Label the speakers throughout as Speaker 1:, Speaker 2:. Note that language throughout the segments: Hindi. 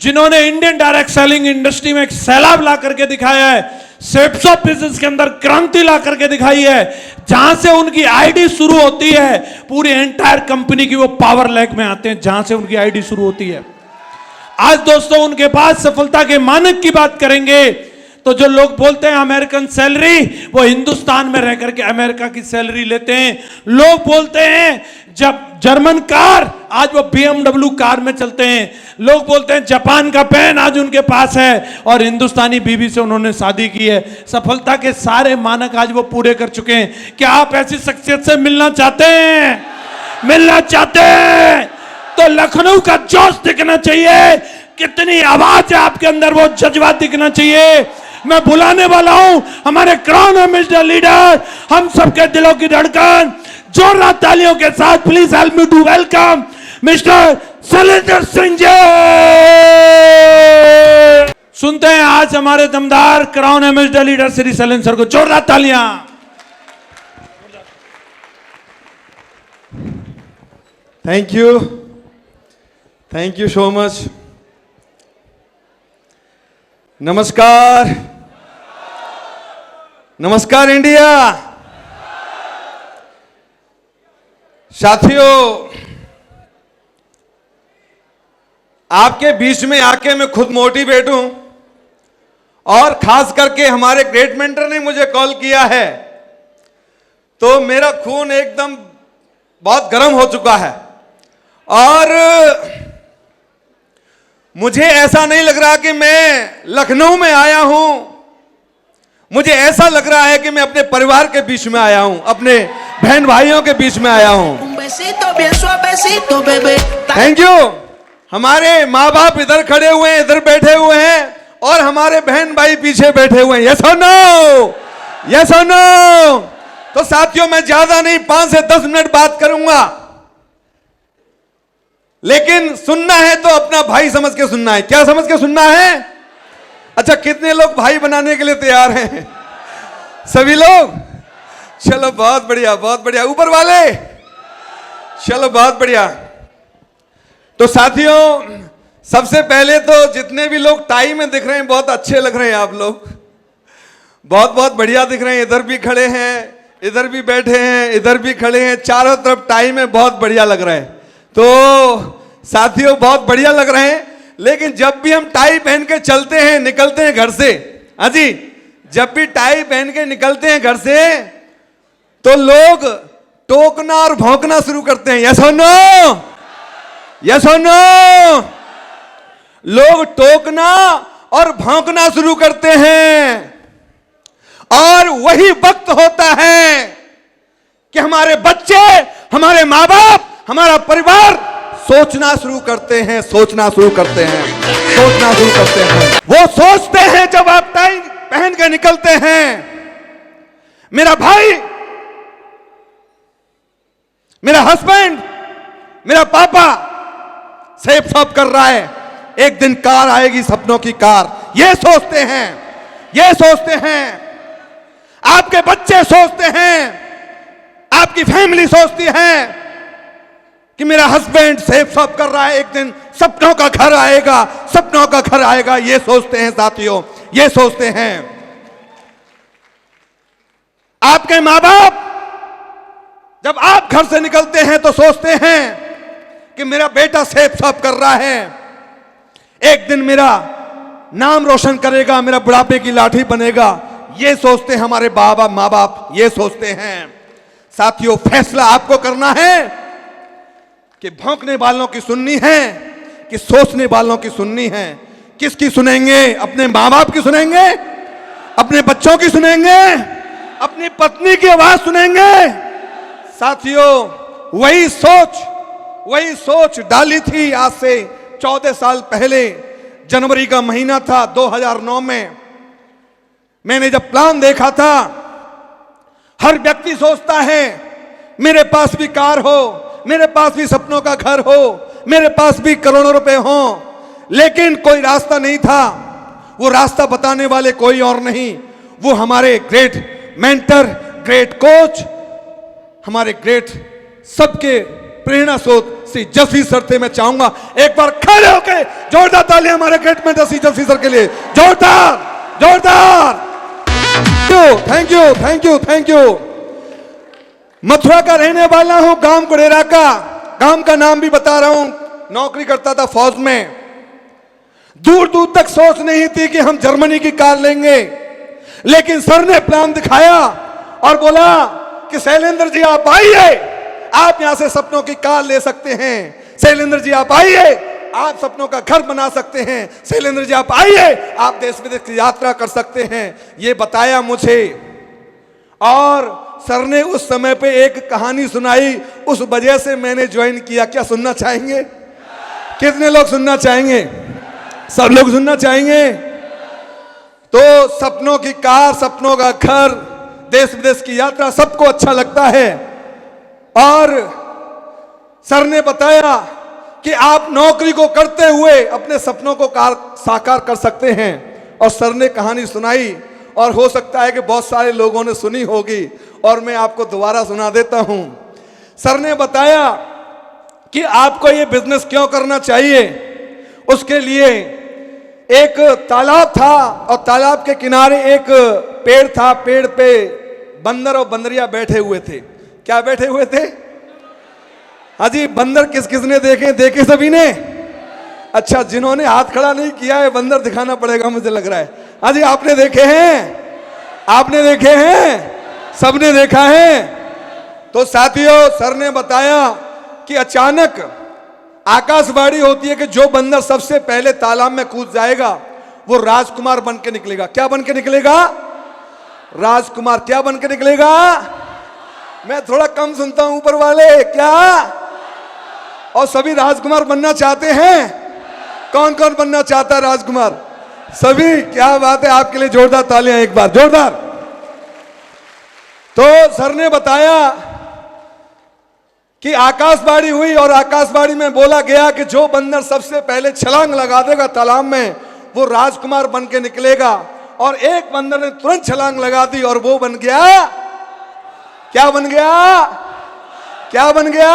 Speaker 1: जिन्होंने इंडियन डायरेक्ट सेलिंग इंडस्ट्री में एक सैलाब ला करके दिखाया है, सेट्स ऑफ बिजनेस के अंदर क्रांति ला करके दिखाई है, जहां से उनकी आईडी शुरू होती है, पूरी एंटायर कंपनी की वो पावर लैग में आते हैं जहां से उनकी आईडी शुरू होती है। आज दोस्तों उनके पास सफलता के मानक की बात करेंगे तो जो लोग बोलते हैं अमेरिकन सैलरी, वो हिंदुस्तान में रह करके अमेरिका की सैलरी लेते हैं। लोग बोलते हैं जब जर्मन कार, आज वो BMW कार में चलते हैं। लोग बोलते हैं जापान का पेन आज उनके पास है और हिंदुस्तानी बीवी से उन्होंने शादी की है। सफलता के सारे मानक आज वो पूरे कर चुके हैं। क्या आप ऐसी शख्सियत से मिलना चाहते हैं? मिलना चाहते हैं तो लखनऊ का जोश दिखना चाहिए, कितनी आवाज है आपके अंदर, वो जज्बा दिखना चाहिए। मैं बुलाने वाला हूं हमारे क्राउन एम्बेसडर लीडर, हम सबके दिलों की धड़कन, जोरदार तालियों के साथ please help me to welcome Mister Shailendra Singh ji. सुनते हैं आज हमारे दमदार crown ambassador leader Shri Shailendra sir को, जोरदार तालियां।
Speaker 2: Thank you so much. नमस्कार, नमस्कार इंडिया। साथियों, आपके बीच में आके मैं खुद मोटिवेट हूं और खास करके हमारे ग्रेट मेंटर ने मुझे कॉल किया है तो मेरा खून एकदम बहुत गर्म हो चुका है और मुझे ऐसा नहीं लग रहा कि मैं लखनऊ में आया हूं। मुझे ऐसा लग रहा है कि मैं अपने परिवार के बीच में आया हूं, अपने बहन भाइयों के बीच में आया हूं। Thank you. हमारे माँ बाप इधर खड़े हुए हैं, इधर बैठे हुए हैं और हमारे बहन भाई पीछे बैठे हुए हैं। यस और नो? यस और नो? तो साथियों, मैं ज्यादा नहीं 5 से 10 मिनट बात करूंगा, लेकिन सुनना है तो अपना भाई समझ के सुनना है। क्या समझ के सुनना है? अच्छा, कितने लोग भाई बनाने के लिए तैयार हैं? सभी लोग? चलो बहुत बढ़िया, बहुत बढ़िया। ऊपर वाले? चलो बहुत बढ़िया। तो साथियों, सबसे पहले तो जितने भी लोग टाई में दिख रहे हैं, बहुत अच्छे लग रहे हैं आप लोग, बहुत बहुत बढ़िया दिख रहे हैं। इधर भी खड़े हैं, इधर भी बैठे हैं, इधर भी खड़े हैं, चारों तरफ टाई में बहुत बढ़िया लग रहे हैं। तो साथियों, बहुत बढ़िया लग रहे हैं, लेकिन जब भी हम टाई पहन के चलते हैं, निकलते हैं घर से, हाँ जी, जब भी टाई पहन के निकलते हैं घर से तो लोग टोकना और भौंकना शुरू करते हैं। यस और नो? यस और नो? लोग टोकना और भौंकना शुरू करते हैं और वही वक्त होता है कि हमारे बच्चे, हमारे माँ बाप, हमारा परिवार सोचना शुरू करते हैं, सोचना शुरू करते हैं, सोचना शुरू करते हैं। वो सोचते हैं जब आप टाई पहन के निकलते हैं, मेरा भाई, मेरा हस्बैंड, मेरा पापा सेफ शॉप कर रहा है, एक दिन कार आएगी, सपनों की कार। ये सोचते हैं, ये सोचते हैं। आपके बच्चे सोचते हैं, आपकी फैमिली सोचती है कि मेरा हस्बैंड सेफ शॉप कर रहा है, एक दिन सपनों का घर आएगा, सपनों का घर आएगा। ये सोचते हैं साथियों, ये सोचते हैं। आपके माँ बाप जब आप घर से निकलते हैं तो सोचते हैं कि मेरा बेटा सेफ शॉप कर रहा है, एक दिन मेरा नाम रोशन करेगा, मेरा बुढ़ापे की लाठी बनेगा। ये सोचते हैं हमारे बाबा, माँ बाप, ये सोचते हैं। साथियों, फैसला आपको करना है कि भौंकने वालों की सुननी है कि सोचने वालों की सुननी है। किसकी सुनेंगे? अपने माँ बाप की सुनेंगे? अपने बच्चों की सुनेंगे? अपनी पत्नी की आवाज सुनेंगे? साथियों, वही सोच डाली थी आज से 14 साल पहले। जनवरी का महीना था 2009 में। मैंने जब प्लान देखा था, हर व्यक्ति सोचता है मेरे पास भी कार हो, मेरे पास भी सपनों का घर हो, मेरे पास भी करोड़ों रुपए हो, लेकिन कोई रास्ता नहीं था। वो रास्ता बताने वाले कोई और नहीं, वो हमारे ग्रेट मेंटर, ग्रेट कोच, हमारे ग्रेट सबके प्रेरणा स्रोत श्री जस्सी सर थे। मैं चाहूंगा एक बार खड़े होके जोरदार तालियां हमारे गेट में जस्सी सर के लिए, जोरदार जोरदार। Thank you thank you thank you. Mathura का रहने वाला हूं, गांव गुडेरा का। गांव का नाम भी बता रहा हूं। नौकरी करता था फौज में। दूर दूर तक सोच नहीं थी कि हम जर्मनी की कार लेंगे, लेकिन सर ने प्लान दिखाया और बोला कि शैलेंद्र जी आप आइए, आप यहां से सपनों की कार ले सकते हैं। शैलेंद्र जी आप आइए, आप सपनों का घर बना सकते हैं। शैलेंद्र जी आप आइए, आप देश विदेश की यात्रा कर सकते हैं। ये बताया मुझे। और सर ने उस समय पे एक कहानी सुनाई, उस वजह से मैंने ज्वाइन किया। क्या सुनना चाहेंगे? कितने लोग सुनना चाहेंगे? सब लोग सुनना चाहेंगे। तो सपनों की कार, सपनों का घर, देश विदेश की यात्रा सबको अच्छा लगता है। और सर ने बताया कि आप नौकरी को करते हुए अपने सपनों को साकार कर सकते हैं। और सर ने कहानी सुनाई, और हो सकता है कि बहुत सारे लोगों ने सुनी होगी, और मैं आपको दोबारा सुना देता हूं। सर ने बताया कि आपको ये बिजनेस क्यों करना चाहिए। उसके लिए एक तालाब था, और तालाब के किनारे एक पेड़ था। पेड़ पे बंदर और बंदरिया बैठे हुए थे। क्या बैठे हुए थे? हाजी, बंदर किस किसने देखे? देखे सभी ने? अच्छा, जिन्होंने हाथ खड़ा नहीं किया है, बंदर दिखाना पड़ेगा मुझे लग रहा है। हाजी, आपने देखे हैं? आपने देखे हैं? सबने देखा है। तो साथियों, सर ने बताया कि अचानक आकाशवाणी होती है कि जो बंदर सबसे पहले तालाब में कूद जाएगा वो राजकुमार बन के निकलेगा। क्या बन के निकलेगा? राजकुमार। क्या बन के निकलेगा? मैं थोड़ा कम सुनता हूं ऊपर वाले। क्या? और सभी राजकुमार बनना चाहते हैं? कौन कौन बनना चाहता है राजकुमार? सभी। क्या बात है, आपके लिए जोरदार तालियां एक बार, जोरदार। तो सर ने बताया कि आकाशवाणी हुई, और आकाशवाणी में बोला गया कि जो बंदर सबसे पहले छलांग लगा देगा तालाब में वो राजकुमार बन के निकलेगा। और एक बंदर ने तुरंत छलांग लगा दी, और वो बन गया। क्या बन गया? क्या बन गया?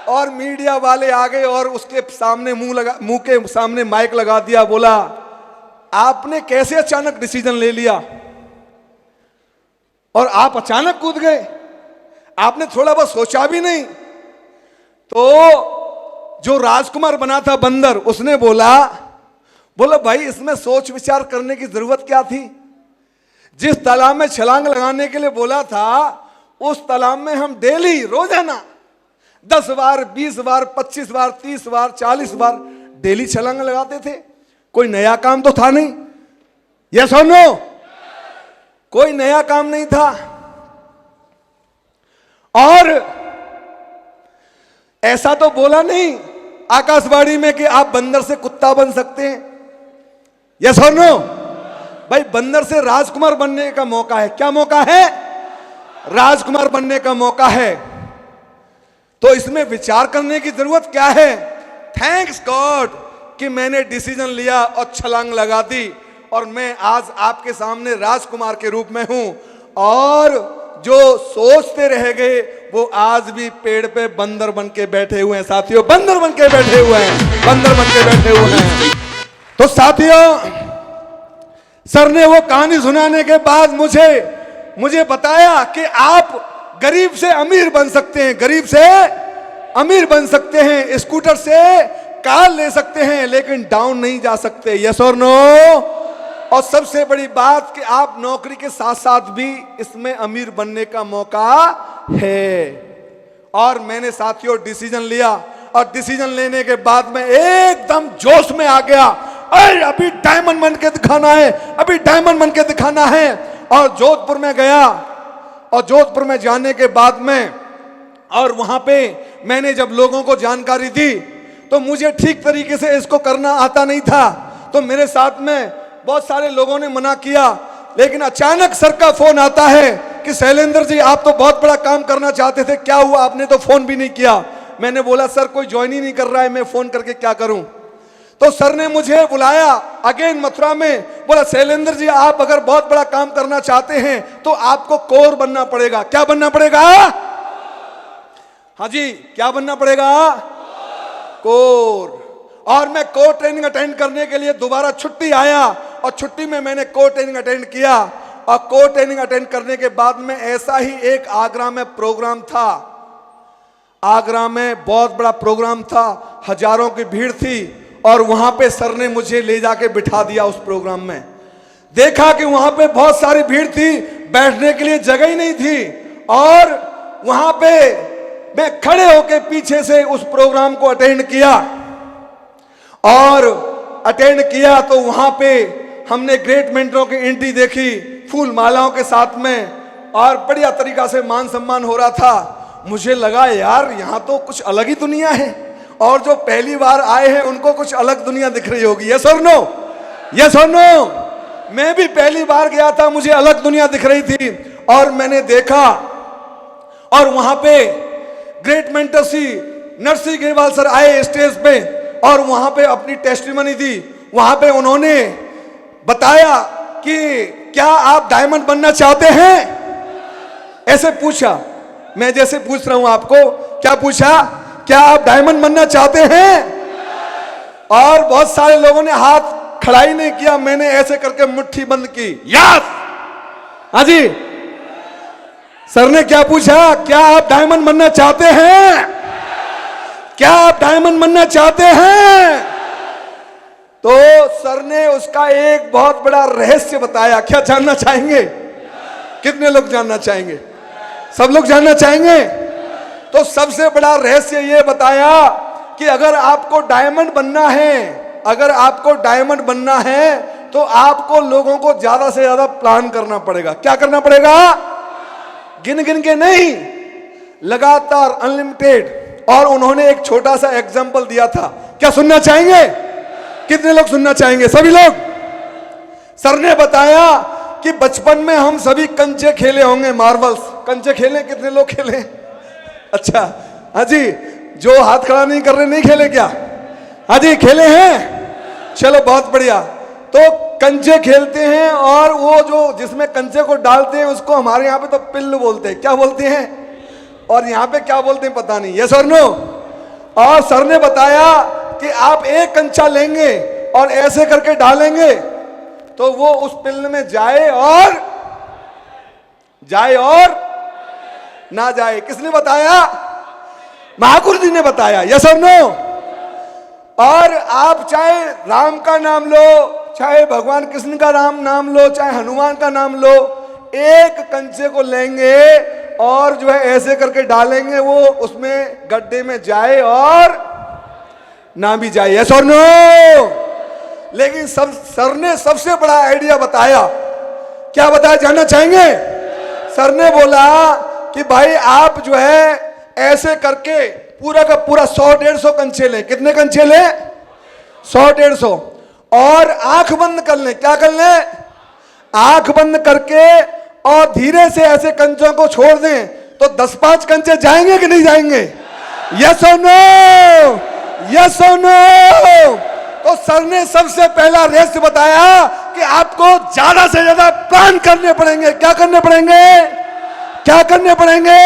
Speaker 2: और मीडिया वाले आ गए और उसके सामने मुंह के सामने माइक लगा दिया। बोला, आपने कैसे अचानक डिसीजन ले लिया और आप अचानक कूद गए? आपने थोड़ा बहुत सोचा भी नहीं? तो जो राजकुमार बना था बंदर, उसने बोला भाई इसमें सोच विचार करने की जरूरत क्या थी? जिस तालाब में छलांग लगाने के लिए बोला था, उस तालाब में हम डेली रोजाना 10 बार, 20 बार, 25 बार, 30 बार, 40 बार डेली छलांग लगाते थे। कोई नया काम तो था नहीं। यस और नो? कोई नया काम नहीं था। और ऐसा तो बोला नहीं आकाशवाणी में कि आप बंदर से कुत्ता बन सकते हैं। यस और नो? भाई, बंदर से राजकुमार बनने का मौका है। क्या मौका है? राजकुमार बनने का मौका है। तो इसमें विचार करने की जरूरत क्या है? थैंक्स गॉड कि मैंने डिसीजन लिया और छलांग लगा दी, और मैं आज आपके सामने राजकुमार के रूप में हूं। और जो सोचते रह गए वो आज भी पेड़ पे बंदर बन के बैठे हुए हैं। साथियों, बंदर बन के बैठे हुए हैं, बंदर बन के बैठे हुए हैं। तो साथियों, सर ने वो कहानी सुनाने के बाद मुझे बताया कि आप गरीब से अमीर बन सकते हैं, गरीब से अमीर बन सकते हैं, स्कूटर से कार ले सकते हैं, लेकिन डाउन नहीं जा सकते। यस और नो? और सबसे बड़ी बात कि आप नौकरी के साथ साथ भी इसमें अमीर बनने का मौका है। और मैंने साथियों डिसीजन लिया, और डिसीजन लेने के बाद में एकदम जोश में आ गया। अरे अभी डायमंड बन के दिखाना है, अभी डायमंड बन के दिखाना है। और जोधपुर में गया, और जोधपुर में जाने के बाद में और वहां पे मैंने जब लोगों को जानकारी दी, तो मुझे ठीक तरीके से इसको करना आता नहीं था। तो मेरे साथ में बहुत सारे लोगों ने मना किया, लेकिन अचानक सर का फोन आता है कि शैलेंद्र जी आप तो बहुत बड़ा काम करना चाहते थे, क्या हुआ? आपने तो फोन भी नहीं किया। मैंने बोला सर कोई ज्वाइन ही नहीं कर रहा है, मैं फोन करके क्या करूं? तो सर ने मुझे बुलाया अगेन मथुरा में। बोला शैलेंद्र जी आप अगर बहुत बड़ा काम करना चाहते हैं तो आपको कोर बनना पड़ेगा। क्या बनना पड़ेगा? हाँ जी, क्या बनना पड़ेगा? कोर। और मैं कोर ट्रेनिंग अटेंड करने के लिए दोबारा छुट्टी आया और छुट्टी में मैंने कोर ट्रेनिंग अटेंड किया। और कोर ट्रेनिंग अटेंड करने के बाद में ऐसा ही एक आगरा में प्रोग्राम था। आगरा में बहुत बड़ा प्रोग्राम था, हजारों की भीड़ थी और वहां पे सर ने मुझे ले जाके बिठा दिया उस प्रोग्राम में। देखा कि वहां पे बहुत सारी भीड़ थी, बैठने के लिए जगह ही नहीं थी और वहां पे मैं खड़े होकर पीछे से उस प्रोग्राम को अटेंड किया। और अटेंड किया तो वहां पे हमने ग्रेट मेंटरों की एंट्री देखी फूल मालाओं के साथ में और बढ़िया तरीका से मान सम्मान हो रहा था। मुझे लगा यार यहाँ तो कुछ अलग ही दुनिया है और जो पहली बार आए हैं उनको कुछ अलग दुनिया दिख रही होगी। यस और नो? यस और नो? मैं भी पहली बार गया था, मुझे अलग दुनिया दिख रही थी और मैंने देखा और वहां पे ग्रेट मेंटर सी नरसिंह ग्रेवाल सर आए स्टेज पे और वहां पे अपनी टेस्टिमनी दी। वहां पे उन्होंने बताया कि क्या आप डायमंड बनना चाहते हैं? ऐसे पूछा, मैं जैसे पूछ रहा हूं आपको, क्या पूछा? क्या आप डायमंड बनना चाहते हैं? और बहुत सारे लोगों ने हाथ खड़ा ही नहीं किया, मैंने ऐसे करके मुट्ठी बंद की। यस। हाँ जी, सर ने क्या पूछा? क्या आप डायमंड बनना चाहते हैं? क्या आप डायमंड बनना चाहते हैं? तो सर ने उसका एक बहुत बड़ा रहस्य बताया। क्या जानना चाहेंगे? कितने लोग जानना चाहेंगे? सब लोग जानना चाहेंगे? तो सबसे बड़ा रहस्य ये बताया कि अगर आपको डायमंड बनना है, अगर आपको डायमंड बनना है तो आपको लोगों को ज्यादा से ज्यादा प्लान करना पड़ेगा। क्या करना पड़ेगा? गिन गिन के नहीं, लगातार, अनलिमिटेड। और उन्होंने एक छोटा सा एग्जाम्पल दिया था। क्या सुनना चाहेंगे? कितने लोग सुनना चाहेंगे? सभी लोग। सर ने बताया कि बचपन में हम सभी कंचे खेले होंगे, मार्बल्स। कंचे खेले? कितने लोग खेले? अच्छा, हाँ जी, जो हाथ खड़ा नहीं कर रहे नहीं खेले क्या? हाँ जी, खेले हैं। चलो बहुत बढ़िया। तो कंचे खेलते हैं और वो जो जिसमें कंचे को डालते हैं उसको हमारे यहाँ पे तो पिल्ल बोलते हैं। क्या बोलते हैं? और यहाँ पे क्या बोलते हैं पता नहीं। यस और नो? और सर ने बताया कि आप एक कंचा लेंगे और ऐसे करके डालेंगे तो वो उस पिल्ल में जाए और ना जाए। किसने बताया? महागुरु जी ने बताया। यस और नो? और आप चाहे राम का नाम लो, चाहे भगवान कृष्ण का नाम लो, चाहे हनुमान का नाम लो, एक कंचे को लेंगे और जो है ऐसे करके डालेंगे, वो उसमें गड्ढे में जाए और ना भी जाए। यस और नो? लेकिन सर ने सबसे बड़ा आइडिया बताया। क्या बताया? जानना चाहेंगे? सर ने बोला कि भाई आप जो है ऐसे करके पूरा का पूरा 100-150 कंचे लें। कितने कंचे लें? 100-150। और आंख बंद कर लें। क्या कर लें? आंख बंद करके और धीरे से ऐसे कंचों को छोड़ दें तो 10-5 कंचे जाएंगे कि नहीं जाएंगे? यस और नो? यस और नो? तो सर ने सबसे पहला रहस्य बताया कि आपको ज्यादा से ज्यादा प्लान करने पड़ेंगे। क्या करने पड़ेंगे? क्या करने पड़ेंगे?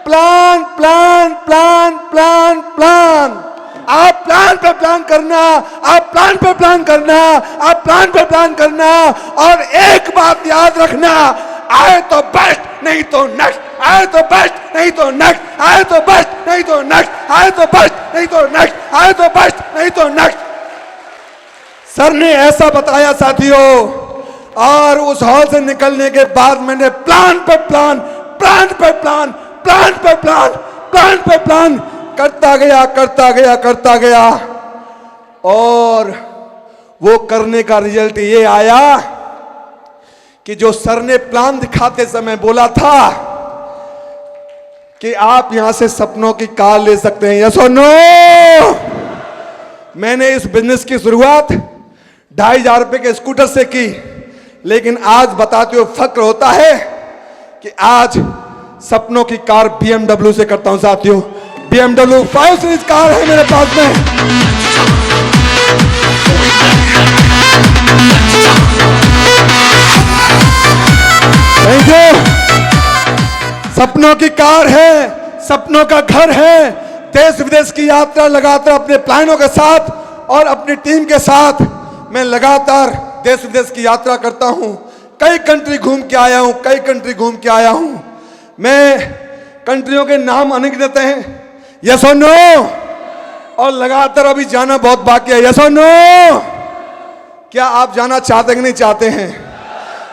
Speaker 2: Plan, plan, plan, plan, plan. आप प्लान पे प्लान करना, आप प्लान पे प्लान करना, आप प्लान पे प्लान करना। और एक बात याद रखना, आए तो बेस्ट नहीं तो नेक्स्ट, आए तो बेस्ट नहीं तो नेक्स्ट, आए तो बेस्ट नहीं तो नेक्स्ट, आए तो बेस्ट नहीं तो नेक्स्ट, आए तो बेस्ट नहीं तो नेक्स्ट। सर ने ऐसा बताया साथियों। और उस हॉल से निकलने के बाद मैंने प्लान पे प्लान, प्लान पे प्लान, प्लान पे प्लान, प्लान पे प्लान करता गया, करता गया, करता गया। और वो करने का रिजल्ट ये आया कि जो सर ने प्लान दिखाते समय बोला था कि आप यहां से सपनों की कार ले सकते हैं। यस और नो? मैंने इस बिजनेस की शुरुआत 2500 रुपए के स्कूटर से की, लेकिन आज बताते हुए फक्र होता है कि आज सपनों की कार BMW से करता हूं साथियों। BMW 5 सीरीज कार है मेरे पास में। Thank you. सपनों की कार है, सपनों का घर है। देश विदेश की यात्रा लगातार अपने प्लानों के साथ और अपनी टीम के साथ मैं लगातार देश विदेश की यात्रा करता हूं। कई कंट्री घूम के आया हूं, कई कंट्री घूम के आया हूं। मैं कंट्रियों के नाम अनगिनत हैं, यस और नो, और लगातार अभी जाना बहुत बाकी है, यस और नो। क्या आप जाना चाहते कि नहीं चाहते हैं?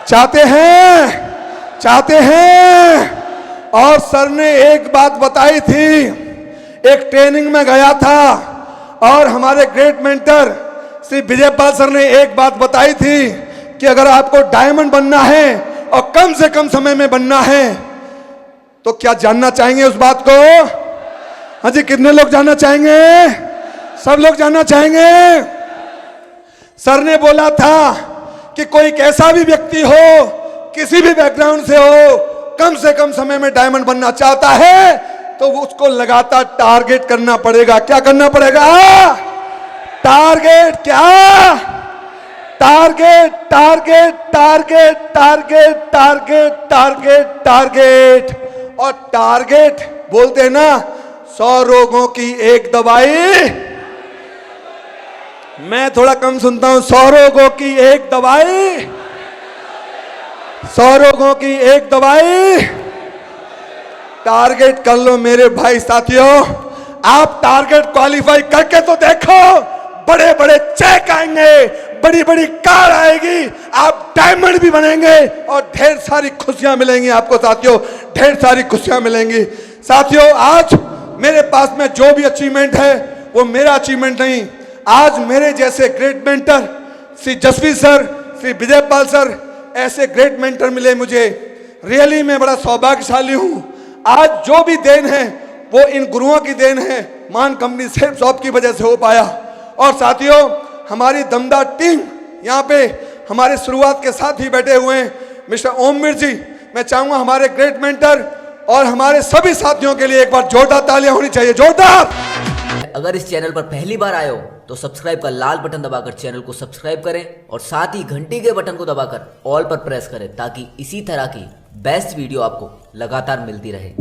Speaker 2: चाहते हैं, चाहते हैं। और सर ने एक बात बताई थी, एक ट्रेनिंग में गया था और हमारे great mentor Shri Vijaypal sir ने एक बात बताई थी कि अगर आपको डायमंड बनना है और कम से कम समय में बनना है तो क्या जानना चाहेंगे उस बात को? हाँ जी, कितने लोग जानना चाहेंगे? सब लोग जानना चाहेंगे। सर ने बोला था कि कोई कैसा भी व्यक्ति हो, किसी भी बैकग्राउंड से हो, कम से कम समय में डायमंड बनना चाहता है तो उसको लगातार टारगेट करना पड़ेगा। क्या करना पड़ेगा? टारगेट। क्या? Target, target, target, target, target, target, target. और टारगेट बोलते हैं ना, 100 रोगों की एक दवाई। मैं थोड़ा कम सुनता हूं, 100 रोगों की एक दवाई, 100 रोगों की एक दवाई। टारगेट कर लो मेरे भाई साथियों। आप टारगेट क्वालिफाई करके तो देखो, बड़े बड़े चेक आएंगे, बड़ी बड़ी कार आएगी, आप डायमंड भी बनेंगे और ढेर सारी खुशियां मिलेंगी आपको साथियों, ढेर सारी खुशियां मिलेंगी साथियों। आज मेरे पास में जो भी अचीवमेंट है वो मेरा अचीवमेंट नहीं, आज मेरे जैसे great mentor Shri जसवी sir, Shri Vijaypal sir, ऐसे ग्रेट मेंटर मिले मुझे। रियली मैं बड़ा सौभाग्यशाली हूं। आज जो भी देन है वो इन गुरुओं की देन है, मान कंपनी सेल्फ शॉप की वजह से हो पाया। और साथियों, हमारी दमदार टीम यहाँ पे हमारे शुरुआत के साथ ही बैठे हुए हैं, मिस्टर ओमवीर जी। मैं चाहूंगा हमारे ग्रेट मेंटर और हमारे सभी साथियों के लिए एक बार जोरदार तालियां होनी चाहिए, जोरदार।
Speaker 3: अगर इस चैनल पर पहली बार आए हो तो सब्सक्राइब का लाल बटन दबाकर चैनल को सब्सक्राइब करें और साथ ही घंटी के बटन को दबाकर ऑल पर प्रेस करें ताकि इसी तरह की बेस्ट वीडियो आपको लगातार मिलती रहे।